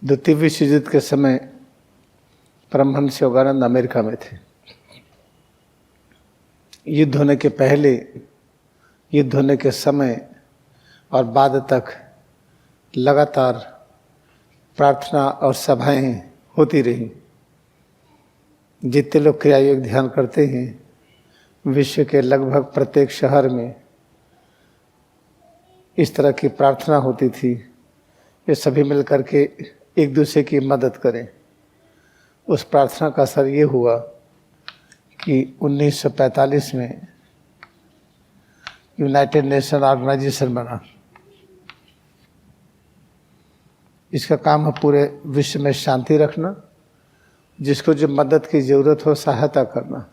द्वितीय विश्व युद्ध के समय परमहंस योगानंद अमेरिका में थे। युद्ध होने के पहले, युद्ध होने के समय और बाद तक लगातार प्रार्थना और सभाएं होती रही। जितने लोग क्रिया योग ध्यान करते हैं, विश्व के लगभग प्रत्येक शहर में इस तरह की प्रार्थना होती थी। ये सभी मिलकर के एक दूसरे की मदद करें। उस प्रार्थना का असर ये हुआ कि 1945 में यूनाइटेड नेशन ऑर्गेनाइजेशन बना। इसका काम है पूरे विश्व में शांति रखना, जिसको जो मदद की जरूरत हो सहायता करना,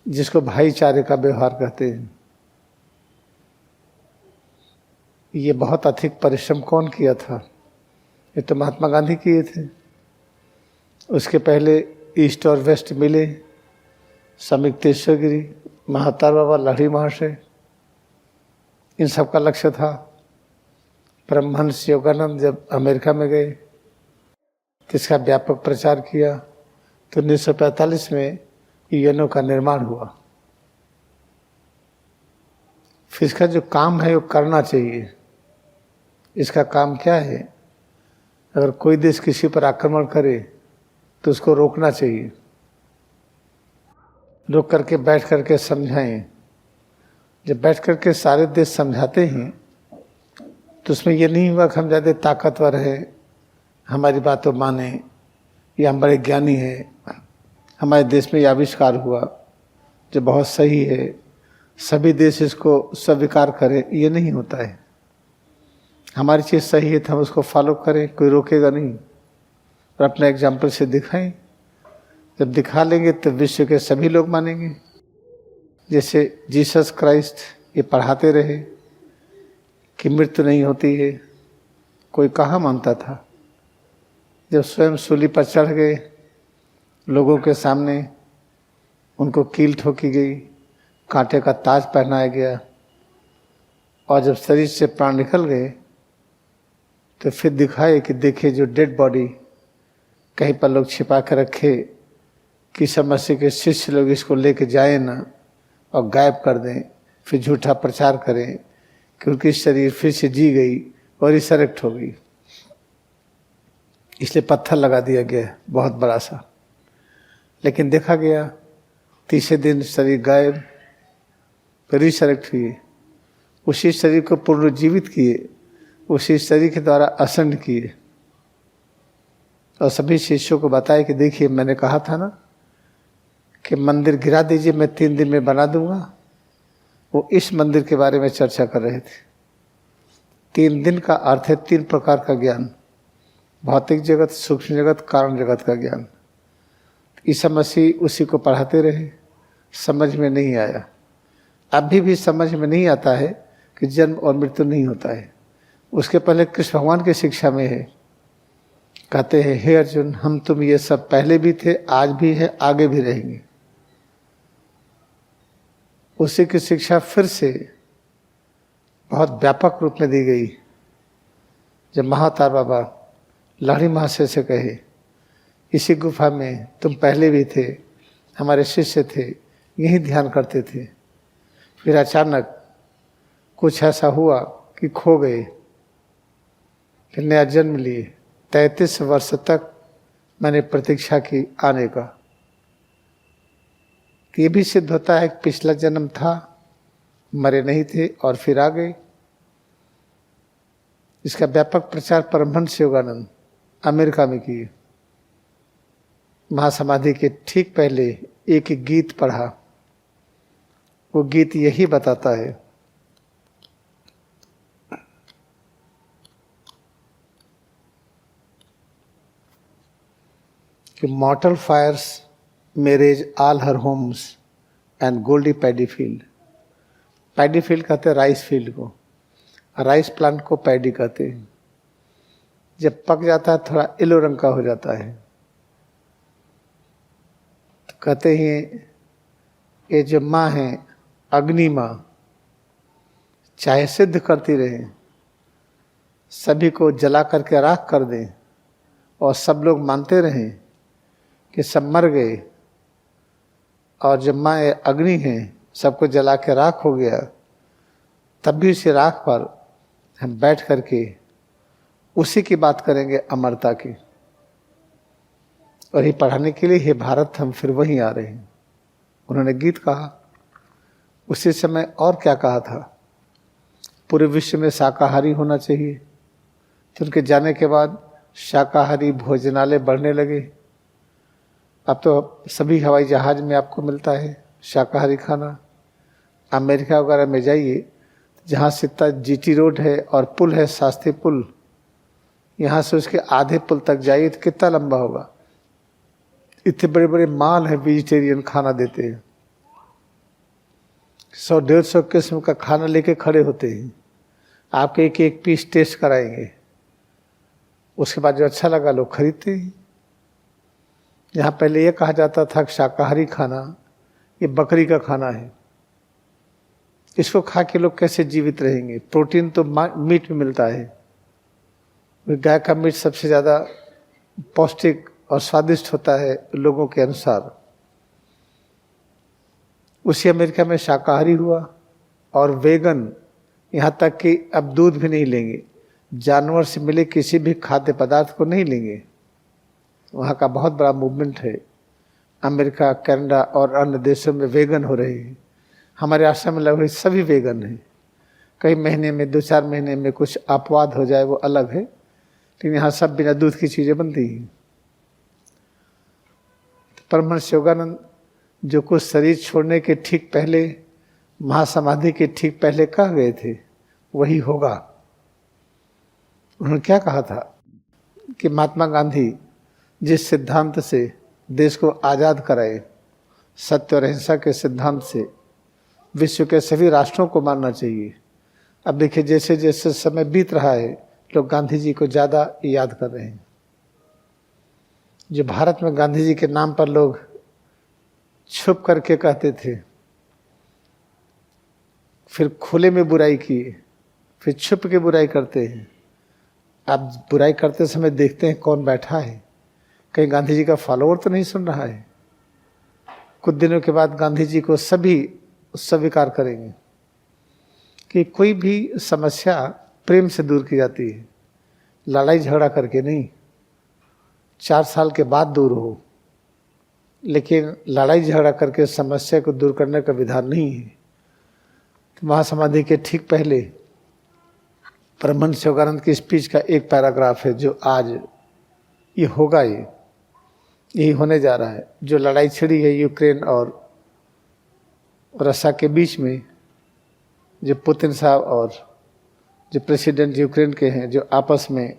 जिसको भाईचारे का व्यवहार कहते हैं। ये बहुत अधिक परिश्रम कौन किया था? ये तो महात्मा गांधी किए थे। उसके पहले ईस्ट और वेस्ट मिले, समिक्तेश्वर गिरी, महातार बाबा, लहरी महाशय, इन सब का लक्ष्य था। परमहंस योगानंद जब अमेरिका में गए तो इसका व्यापक प्रचार किया। तो 1945 में यूएनओ का निर्माण हुआ। फिर इसका जो काम है वो करना चाहिए। इसका काम क्या है? अगर कोई देश किसी पर आक्रमण करे तो उसको रोकना चाहिए। रोक करके बैठ करके समझाएं। जब बैठ करके सारे देश समझाते हैं तो उसमें ये नहीं हुआ कि हम ज़्यादा ताकतवर है, हमारी बातों माने, या हम बड़े ज्ञानी है, हमारे देश में यह आविष्कार हुआ जो बहुत सही है, सभी देश इसको स्वीकार करें। ये नहीं होता है। हमारी चीज़ सही है तो हम उसको फॉलो करें, कोई रोकेगा नहीं। और अपने एग्जाम्पल से दिखाएं। जब दिखा लेंगे तो विश्व के सभी लोग मानेंगे। जैसे जीसस क्राइस्ट ये पढ़ाते रहे कि मृत्यु नहीं होती है, कोई कहाँ मानता था? जब स्वयं सूली पर चढ़ गए, लोगों के सामने उनको कील ठोकी गई, कांटे का ताज पहनाया गया, और जब शरीर से प्राण निकल गए तो फिर दिखाए कि देखिए जो डेड बॉडी कहीं पर लोग छिपा कर रखे कि समस्या के शिष्य लोग इसको लेके जाए ना और गायब कर दें, फिर झूठा प्रचार करें कि उनकी शरीर फिर से जी गई और रिसरेक्ट हो गई। इसलिए पत्थर लगा दिया गया बहुत बड़ा सा। लेकिन देखा गया तीसरे दिन शरीर गायब, फिर रिसरेक्ट हुई। उसी शरीर को पुनरुज्जीवित किए, उसी शरीर के द्वारा असंड किए, और सभी शिष्यों को बताया कि देखिए मैंने कहा था ना कि मंदिर गिरा दीजिए, मैं 3 दिन में बना दूंगा। वो इस मंदिर के बारे में चर्चा कर रहे थे। 3 दिन का अर्थ है 3 प्रकार का ज्ञान: भौतिक जगत, सूक्ष्म जगत, कारण जगत का ज्ञान। ईसा मसीह उसी को पढ़ाते रहे, समझ में नहीं आया। अभी भी समझ में नहीं आता है कि जन्म और मृत्यु नहीं होता है। उसके पहले कृष्ण भगवान की शिक्षा में है, कहते हैं हे अर्जुन, हम तुम ये सब पहले भी थे, आज भी है, आगे भी रहेंगे। उसी की शिक्षा फिर से बहुत व्यापक रूप में दी गई। जब महातार बाबा लहरी महाशय से कहे इसी गुफा में तुम पहले भी थे, हमारे शिष्य थे, यही ध्यान करते थे, फिर अचानक कुछ ऐसा हुआ कि खो गए, फिर नया जन्म लिए। 33 वर्ष तक मैंने प्रतीक्षा की आने का। ये भी सिद्ध होता है कि पिछला जन्म था, मरे नहीं थे और फिर आ गए। इसका व्यापक प्रचार परमहंस योगानंद अमेरिका में किए। महासमाधि के ठीक पहले एक गीत पढ़ा। वो गीत यही बताता है कि mortal fires marriage all her homes and goldie paddy field. Paddy field कहते हैं राइस फील्ड को, राइस प्लांट को पैडी कहते हैं। जब पक जाता है थोड़ा येलो रंग का हो जाता है, तो कहते हैं ये जो माँ है अग्नि माँ, चाहे सिद्ध करती रहे, सभी को जला करके राख कर दें और सब लोग मानते रहें कि सब मर गए और जब माँ अग्नि है सबको जला के राख हो गया, तब भी उसी राख पर हम बैठ करके उसी की बात करेंगे, अमरता की। और ये पढ़ाने के लिए हे भारत हम फिर वहीं आ रहे हैं। उन्होंने गीत कहा, उसी समय और क्या कहा था, पूरे विश्व में शाकाहारी होना चाहिए। तो उनके जाने के बाद शाकाहारी भोजनालय बढ़ने लगे। अब तो सभी हवाई जहाज में आपको मिलता है शाकाहारी खाना। अमेरिका वगैरह में जाइए, जहाँ से इतना जीटी रोड है और पुल है, शास्त्री पुल, यहाँ से उसके आधे पुल तक जाइए तो कितना लंबा होगा। इतने बड़े बड़े माल हैं, वेजिटेरियन खाना देते हैं। 100-150 किस्म का खाना लेके खड़े होते हैं, आपके एक एक पीस टेस्ट कराएंगे, उसके बाद जो अच्छा लगा लोग खरीदते हैं। यहाँ पहले ये कहा जाता था कि शाकाहारी खाना ये बकरी का खाना है, इसको खा के लोग कैसे जीवित रहेंगे। प्रोटीन तो मीट में मिलता है, गाय का मीट सबसे ज़्यादा पौष्टिक और स्वादिष्ट होता है लोगों के अनुसार। उसी अमेरिका में शाकाहारी हुआ और वेगन, यहाँ तक कि अब दूध भी नहीं लेंगे, जानवर से मिले किसी भी खाद्य पदार्थ को नहीं लेंगे। वहाँ का बहुत बड़ा मूवमेंट है। अमेरिका, कनाडा और अन्य देशों में वेगन हो रहे हैं। हमारे आश्रम में लगभग सभी वेगन हैं। कई महीने में 2-4 महीने में कुछ अपवाद हो जाए वो अलग है, लेकिन यहाँ सब बिना दूध की चीज़ें बनती हैं। परमहंस योगानंद जो कुछ शरीर छोड़ने के ठीक पहले, महासमाधि के ठीक पहले कह गए थे वही होगा। उन्होंने क्या कहा था कि महात्मा गांधी जिस सिद्धांत से देश को आज़ाद कराए, सत्य और अहिंसा के सिद्धांत से विश्व के सभी राष्ट्रों को मानना चाहिए। अब देखिए जैसे जैसे समय बीत रहा है, लोग गांधी जी को ज़्यादा याद कर रहे हैं। जो भारत में गांधी जी के नाम पर लोग छुप करके कहते थे, फिर खुले में बुराई किए, फिर छुप के बुराई करते हैं। आप बुराई करते समय देखते हैं कौन बैठा है, कहीं गांधी जी का फॉलोअर तो नहीं सुन रहा है। कुछ दिनों के बाद गांधी जी को सभी स्वीकार करेंगे कि कोई भी समस्या प्रेम से दूर की जाती है, लड़ाई झगड़ा करके नहीं। 4 साल के बाद दूर हो, लेकिन लड़ाई झगड़ा करके समस्या को दूर करने का विधान नहीं है। तो महासमाधि के ठीक पहले परमहंस योगानंद की स्पीच का एक पैराग्राफ है जो आज ये होगा, यही होने जा रहा है। जो लड़ाई छिड़ी है यूक्रेन और रशिया के बीच में, जो पुतिन साहब और जो प्रेसिडेंट यूक्रेन के हैं, जो आपस में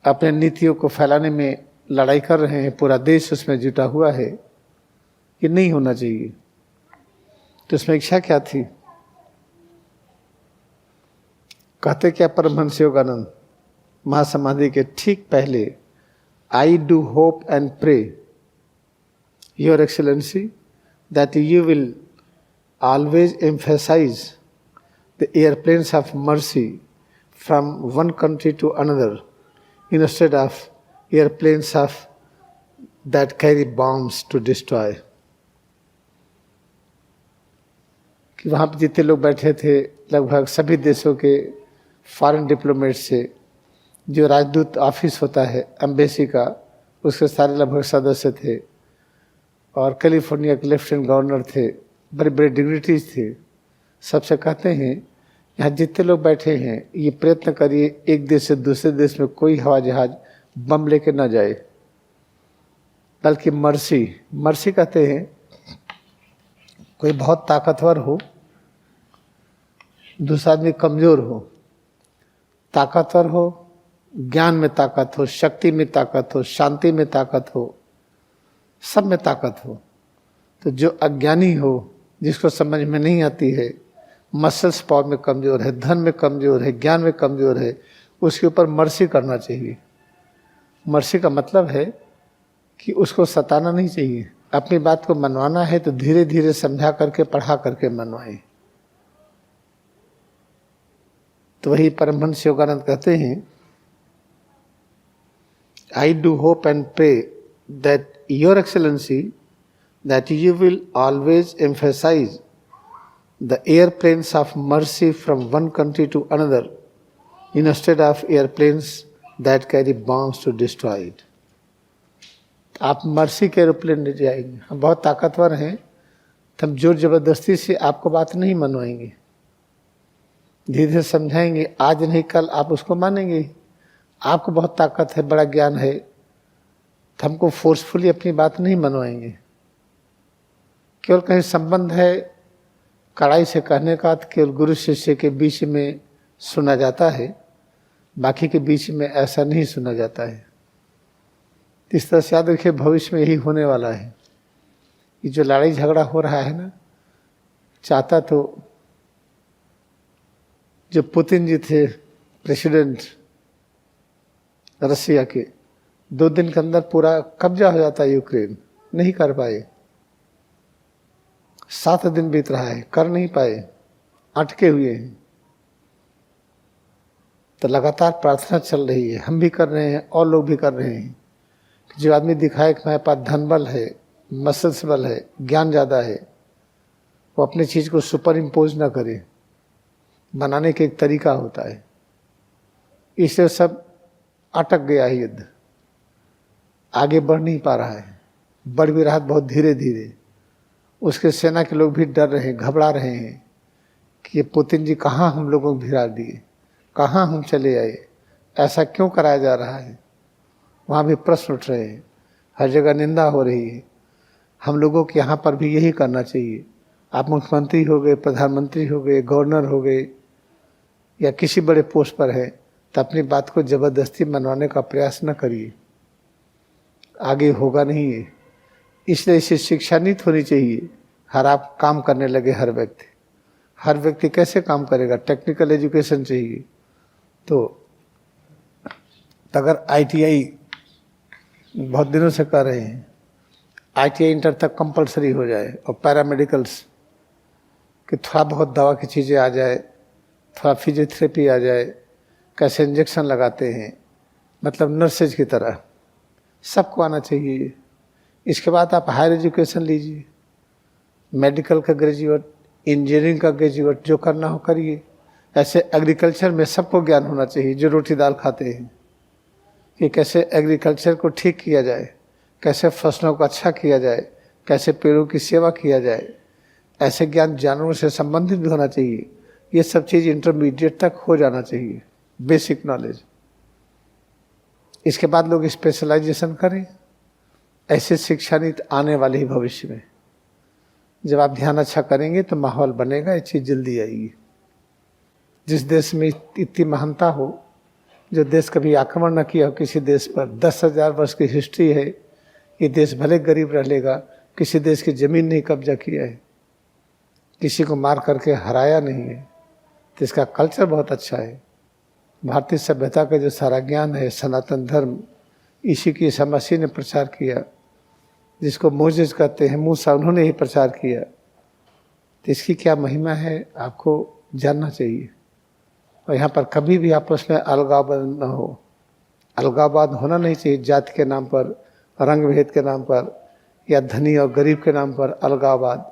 अपने नीतियों को फैलाने में लड़ाई कर रहे हैं, पूरा देश उसमें जुटा हुआ है, ये नहीं होना चाहिए। तो उसमें इच्छा क्या थी, कहते क्या परमहंस योगानंद महासमाधि के ठीक पहले, I do hope and pray your excellency that you will always emphasize the airplanes of mercy from one country to another instead of airplanes of that carry bombs to destroy। कि वहाँ पर जितने लोग बैठे थे, लगभग सभी देशों के फॉरेन डिप्लोमेट से, जो राजदूत ऑफिस होता है एम्बेसी का, उसके सारे लगभग सदस्य थे, और कैलिफोर्निया के लेफ्टिनेंट गवर्नर थे, बड़े बड़े डिग्निटीज थे। सबसे कहते हैं यहाँ जितने लोग बैठे हैं ये प्रयत्न करिए एक देश से दूसरे देश में कोई हवा जहाज बम लेके ना जाए, बल्कि मर्सी कहते हैं कोई बहुत ताकतवर हो, दूसरा आदमी कमजोर हो, ताकतवर हो, ज्ञान में ताकत हो, शक्ति में ताकत हो, शांति में ताकत हो, सब में ताकत हो। तो जो अज्ञानी हो, जिसको समझ में नहीं आती है, मसल्स पावर में कमज़ोर है, धन में कमज़ोर है, ज्ञान में कमज़ोर है, उसके ऊपर मर्सी करना चाहिए। मर्सी का मतलब है कि उसको सताना नहीं चाहिए। अपनी बात को मनवाना है तो धीरे धीरे समझा करके, पढ़ा करके मनवाएं। तो वही परमहंस योगानंद कहते हैं, I do hope and pray that Your Excellency, that you will always emphasize the airplanes of mercy from one country to another instead of airplanes that carry bombs to destroy it. आप mercy के aeroplane ले जाएंगे, हम बहुत ताकतवर हैं, तो हम जोर जबरदस्ती से आपको बात नहीं मनवाएंगे, धीरे धीरे समझाएंगे, आज नहीं कल आप उसको मानेंगे। आपको बहुत ताकत है, बड़ा ज्ञान है, तो हमको फोर्सफुली अपनी बात नहीं मनवाएंगे। केवल कहीं संबंध है कड़ाई से कहने का, तो केवल गुरु शिष्य के बीच में सुना जाता है, बाकी के बीच में ऐसा नहीं सुना जाता है। इस तरह से याद रखिए, भविष्य में यही होने वाला है। ये जो लड़ाई झगड़ा हो रहा है ना, चाहता तो जो पुतिन जी थे प्रेसिडेंट रसिया के, 2 दिन के अंदर पूरा कब्जा हो जाता है यूक्रेन, नहीं कर पाए। 7 दिन बीत रहा है, कर नहीं पाए, अटके हुए हैं। तो लगातार प्रार्थना चल रही है, हम भी कर रहे हैं और लोग भी कर रहे हैं। जो आदमी दिखाए कि हमारे पास धन बल है, मसल्स बल है, ज्ञान ज़्यादा है, वो अपनी चीज़ को सुपर इम्पोज ना करे। बनाने के एक तरीका होता है, इससे सब अटक गया है। युद्ध आगे बढ़ नहीं पा रहा है, बढ़ भी रहा है बहुत धीरे धीरे। उसके सेना के लोग भी डर रहे हैं, घबरा रहे हैं कि ये पुतिन जी कहाँ हम लोगों को भिड़ा दिए, कहाँ हम चले आए, ऐसा क्यों कराया जा रहा है। वहाँ भी प्रश्न उठ रहे हैं, हर जगह निंदा हो रही है। हम लोगों को यहाँ पर भी यही करना चाहिए। आप मुख्यमंत्री हो गए, प्रधानमंत्री हो गए, गवर्नर हो गए, या किसी बड़े पोस्ट पर है, तो अपनी बात को जबरदस्ती मनवाने का प्रयास न करिए, आगे होगा नहीं है। इसलिए इसे शिक्षा नीति होनी चाहिए। हर आप काम करने लगे, हर व्यक्ति कैसे काम करेगा, टेक्निकल एजुकेशन चाहिए। तो अगर ITI बहुत दिनों से कर रहे हैं, ITI इंटर तक कंपलसरी हो जाए, और पैरामेडिकल्स कि थोड़ा बहुत दवा की चीज़ें आ जाए, थोड़ा फिजियोथेरेपी आ जाए, कैसे इंजेक्शन लगाते हैं, मतलब नर्सेज की तरह सबको आना चाहिए। इसके बाद आप हायर एजुकेशन लीजिए, मेडिकल का ग्रेजुएट, इंजीनियरिंग का ग्रेजुएट, जो करना हो करिए। ऐसे एग्रीकल्चर में सबको ज्ञान होना चाहिए, जो रोटी दाल खाते हैं, कि कैसे एग्रीकल्चर को ठीक किया जाए, कैसे फसलों को अच्छा किया जाए, कैसे पेड़ों की सेवा किया जाए। ऐसे ज्ञान जानवरों से संबंधित भी होना चाहिए। ये सब चीज़ इंटरमीडिएट तक हो जाना चाहिए, बेसिक नॉलेज। इसके बाद लोग स्पेशलाइजेशन करें। ऐसे शिक्षा नीति आने वाले ही भविष्य में, जब आप ध्यान अच्छा करेंगे तो माहौल बनेगा, ये चीज़ जल्दी आएगी। जिस देश में इतनी महानता हो, जो देश कभी आक्रमण न किया हो किसी देश पर, 10,000 वर्ष की हिस्ट्री है, ये देश भले गरीब रह लेगा, किसी देश की ज़मीन नहीं कब्जा किया है, किसी को मार करके हराया नहीं है, तो इसका कल्चर बहुत अच्छा है। भारतीय सभ्यता का जो सारा ज्ञान है, सनातन धर्म, इसी की ईसा मसीह ने प्रचार किया, जिसको मोजेस कहते हैं, मूसा, उन्होंने ही प्रचार किया। तो इसकी क्या महिमा है, आपको जानना चाहिए। और यहाँ पर कभी भी आपस में अलगाववाद न हो, अलगाववाद होना नहीं चाहिए। जाति के नाम पर, रंग भेद के नाम पर, या धनी और गरीब के नाम पर अलगाववाद,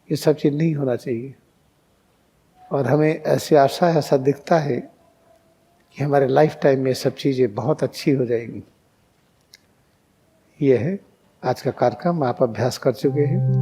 ये सब चीज़ नहीं होना चाहिए। और हमें ऐसी आशा है, ऐसा दिखता है कि हमारे लाइफ टाइम में सब चीज़ें बहुत अच्छी हो जाएंगी। ये है आज का कार्यक्रम, आप अभ्यास कर चुके हैं।